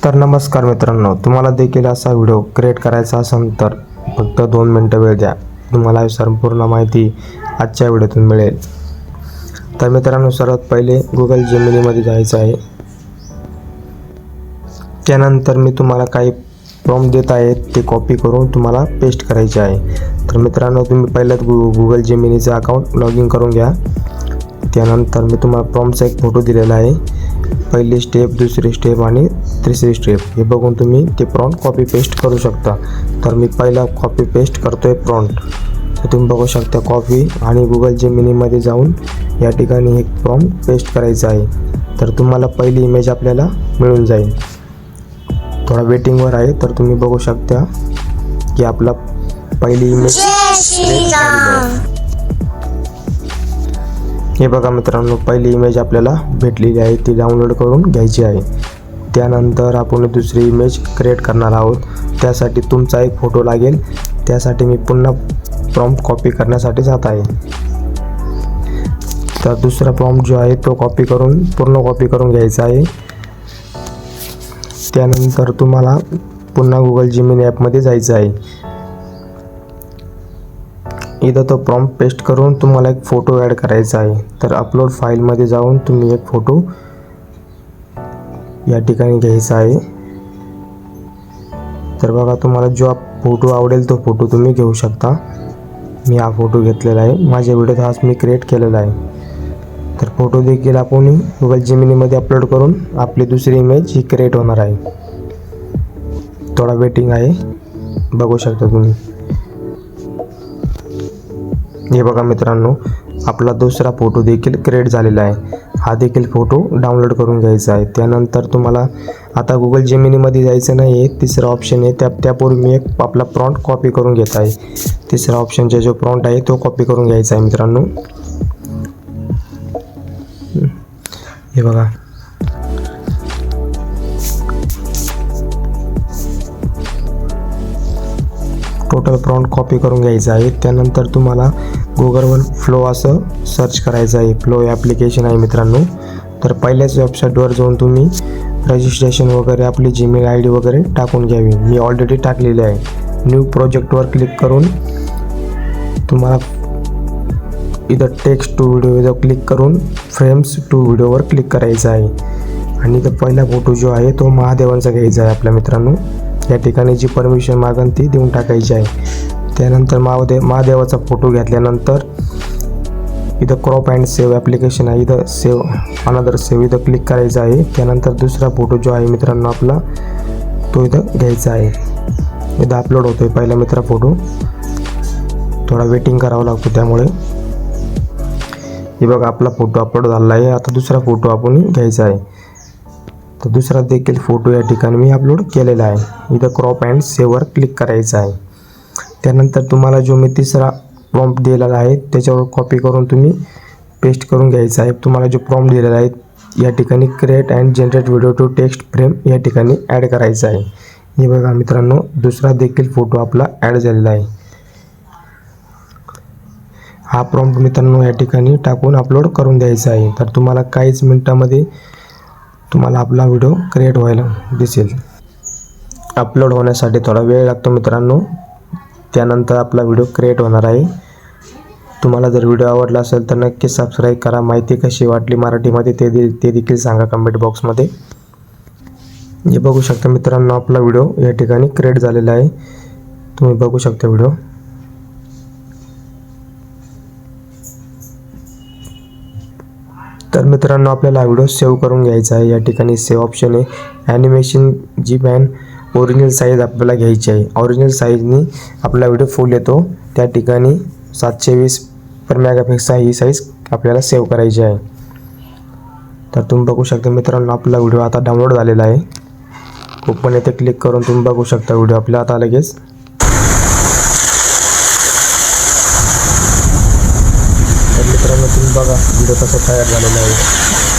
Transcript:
तर नमस्कार मित्रांनो, तुम्हाला देखील असा व्हिडिओ क्रिएट करायचा असेल तर फक्त 2 मिनिटं वेळ द्या. तुम्हाला संपूर्ण माहिती आजच्या व्हिडिओतून मिळेल. तर मित्रांनो, सर्वात पहिले गुगल जेमिनीमध्ये जायचं आहे. त्यानंतर मी तुम्हाला काही प्रॉम्प्ट देत आहे, ते कॉपी करून तुम्हाला पेस्ट करायचे आहे. तर मित्रांनो, तुम्ही पहिल्याच गुगल जेमिनीचं अकाउंट लॉग इन करून घ्या. त्यानंतर मी तुम्हाला प्रॉम्प्टचा एक फोटो दिलेला आहे. पहिली स्टेप, दुसरी स्टेप आणि तिसरी स्टेप हे बघून तुम्ही ते प्रॉम्प्ट कॉपी पेस्ट करू शकता. तर मी पहिला कॉपी पेस्ट करतोय प्रॉम्प्ट. तर तुम्ही बघू शकता कॉपी, आणि गुगल जेमिनीमध्ये जाऊन या ठिकाणी एक प्रॉम्प्ट पेस्ट करायचा आहे. तर तुम्हाला पहिली इमेज आपल्याला मिळून जाईल. थोडा वेटिंगवर आहे. तर तुम्ही बघू शकता की आपला पहिली इमेज हे बघा मित्रांनो, पहिली इमेज आपल्याला भेटलेली आहे, ती डाउनलोड करून घ्यायची आहे. त्यानंतर आपण दुसरी इमेज क्रिएट करणार आहोत. त्यासाठी तुमचा एक फोटो लागेल. त्यासाठी मी पुन्हा प्रॉम्प्ट कॉपी करण्यासाठी जात आहे. तर दुसरा प्रॉम्प्ट जो आहे तो पूर्ण कॉपी करून घ्यायचा आहे. त्यानंतर तुम्हाला पुन्हा गुगल जेमिनी ॲपमध्ये जायचं आहे. इथं तो प्रॉम्प्ट पेस्ट करून तुम्हाला एक फोटो ॲड करायचा आहे. तर अपलोड फाईलमध्ये जाऊन तुम्ही एक फोटो या ठिकाणी घ्यायचा आहे. तर बघा, तुम्हाला जो फोटो आवडेल तो फोटो तुम्ही घेऊ शकता. मी हा फोटो घेतलेला आहे. माझ्या व्हिडिओत हाच मी क्रिएट केलेला आहे. तर फोटो देखील आपण गुगल जेमिनीमध्ये अपलोड करून आपली दुसरी इमेज ही क्रिएट होणार आहे. थोडा वेटिंग आहे, बघू शकता तुम्ही. हे बघा मित्रांनो, आपला दुसरा फोटो देखील क्रिएट झालेला आहे. हा देखील फोटो डाउनलोड करून घ्यायचा आहे. त्यानंतर तुम्हाला आता गुगल जेमिनीमध्ये जायचं नाही आहे. तिसरा ऑप्शन आहे, त्यापूर्वी मी एक आपला प्रॉम्प्ट कॉपी करून घेत आहे. तिसरा ऑप्शनचा जो प्रॉम्प्ट आहे तो कॉपी करून घ्यायचा आहे मित्रांनो. हे बघा, टोटल प्रॉम्प्ट कॉपी करून घ्यायचं आहे. त्यानंतर तुम्हाला गुगलवर फ्लो असं सर्च करायचं आहे. फ्लो ॲप्लिकेशन आहे मित्रांनो. तर पहिल्याच वेबसाईटवर जाऊन तुम्ही रजिस्ट्रेशन वगैरे, आपली जीमेल आय डी वगैरे टाकून घ्यावी. मी ऑलरेडी टाकलेली आहे. न्यू प्रोजेक्टवर क्लिक करून तुम्हाला इथं टेक्स्ट टू व्हिडिओ इथं क्लिक करून फ्रेम्स टू व्हिडिओवर क्लिक करायचं आहे. आणि इथं पहिला फोटो जो आहे तो महादेवांचा घ्यायचा आहे आपल्या मित्रांनो. या ठिकाणी जी परमिशन मागन ती देऊन टाकायची आहे. त्यानंतर महादेवाचा फोटो घेतल्यानंतर इथं क्रॉप अँड सेव्ह ॲप्लिकेशन आहे. इथं सेव्ह अनदर सेव्ह इथं क्लिक करायचं आहे. त्यानंतर दुसरा फोटो जो आहे मित्रांनो आपला, तो इथं घ्यायचा आहे. इथं अपलोड होतोय पहिला मित्र फोटो. थोडा वेटिंग करावं लागतो त्यामुळे. हे बघा, आपला फोटो अपलोड झाला आहे. आता दुसरा फोटो आपण घ्यायचा आहे. तर दुसरा देखील फोटो या ठिकाणी मी अपलोड केलेला आहे. इथं क्रॉप अँड सेव्हवर क्लिक करायचं आहे. त्यानंतर तुम्हाला जो मी तिसरा प्रॉम्प्ट दिलेला आहे त्याच्यावर कॉपी करून तुम्ही पेस्ट करून घ्यायचा आहे. तुम्हाला जो प्रॉम्प्ट दिलेला आहे या ठिकाणी create and generate video to text frame या ठिकाणी ॲड करायचा आहे. हे बघा मित्रांनो, दुसरा देखील फोटो आपला ॲड झालेला आहे. हा प्रॉम्प्ट मित्रांनो या ठिकाणी टाकून अपलोड करून द्यायचा आहे. तर तुम्हाला काहीच मिनिटामध्ये तुम्हाला आपला व्हिडिओ क्रिएट व्हायला दिसेल. अपलोड होण्यासाठी थोडा वेळ लागतो मित्रांनो. त्यानंतर आपला व्हिडिओ क्रिएट होणार आहे. तुम्हाला जर व्हिडिओ आवडला असेल तर नक्कीच सबस्क्राईब करा. माहिती कशी वाटली मराठीमध्ये ते देखील सांगा कमेंट बॉक्समध्ये. हे बघू शकता मित्रांनो, आपला व्हिडिओ या ठिकाणी क्रिएट झालेला आहे. तुम्ही बघू शकता व्हिडिओ. तर मित्रांनो, आपल्याला व्हिडिओ सेव्ह करून घ्यायचा आहे. या ठिकाणी सेव्ह ऑप्शन आहे. ॲनिमेशन जी पॅन ओरिजिनल साईज आपल्याला घ्यायची आहे. ओरिजिनल साईजनी आपला व्हिडिओ फुल येतो. त्या ठिकाणी 720 पर मेगापिक्सल ही साईज आपल्याला सेव्ह करायची आहे. तर तुम्ही बघू शकता मित्रांनो, आपला व्हिडिओ आता डाउनलोड झालेला आहे. ओपन येथे क्लिक करून तुम्ही बघू शकता व्हिडिओ आपला आता लगेच. तर मित्रांनो, तुम्ही बघा व्हिडिओ कसा तयार झालेला आहे.